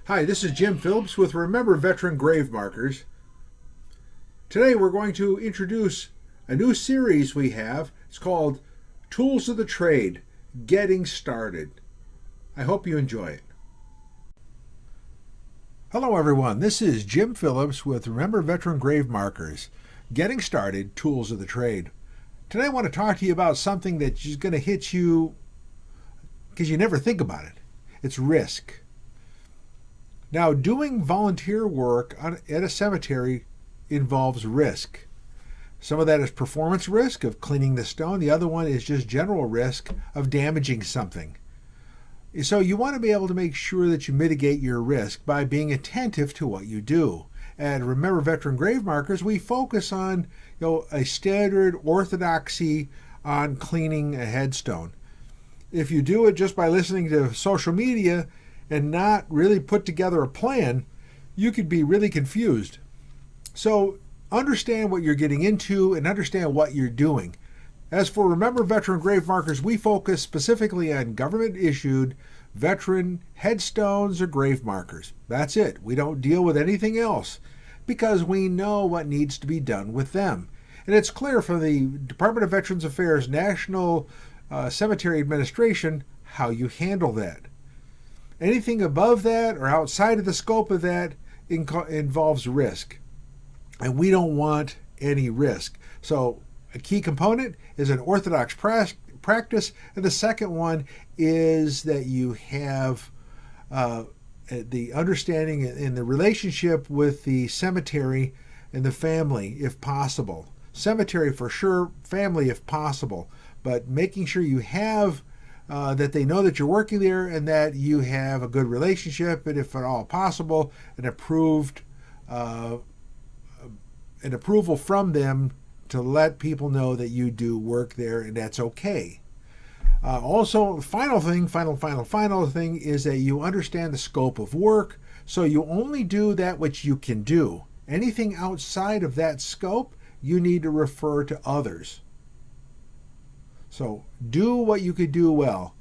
Hi, this is Jim Phillips with Remember Veteran Grave Markers. Today we're going to introduce a new series we have. It's called Tools of the Trade, Getting Started. I hope you enjoy it. Hello everyone, this is Jim Phillips with Remember Veteran Grave Markers, Getting Started, Tools of the Trade. Today I want to talk to you about something that is going to hit you because you never think about it. It's risk. Now, doing volunteer work at a cemetery involves risk. Some of that is performance risk of cleaning the stone. The other one is just general risk of damaging something. So you want to be able to make sure that you mitigate your risk by being attentive to what you do. And Remember Veteran Grave Markers, we focus on a standard orthodoxy on cleaning a headstone. If you do it just by listening to social media and not really put together a plan, you could be really confused. So understand what you're getting into and understand what you're doing. As for Remember Veteran Grave Markers, we focus specifically on government-issued veteran headstones or grave markers. That's it. We don't deal with anything else because we know what needs to be done with them. And it's clear from the Department of Veterans Affairs National Cemetery Administration how you handle that. Anything above that or outside of the scope of that involves risk. And we don't want any risk. So a key component is an orthodox practice. And the second one is that you have the understanding and the relationship with the cemetery and the family, if possible. Cemetery for sure, family if possible. But making sure you have that they know that you're working there and that you have a good relationship, and if at all possible, an approval from them to let people know that you do work there and that's okay. Also, final thing is that you understand the scope of work, so you only do that which you can do. Anything outside of that scope, you need to refer to others. So do what you could do well.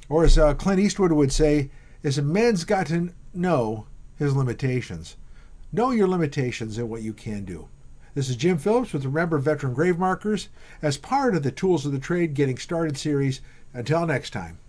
Or as Clint Eastwood would say, is a man's got to know his limitations. Know your limitations and what you can do. This is Jim Phillips with Remember Veteran Grave Markers as part of the Tools of the Trade Getting Started series. Until next time.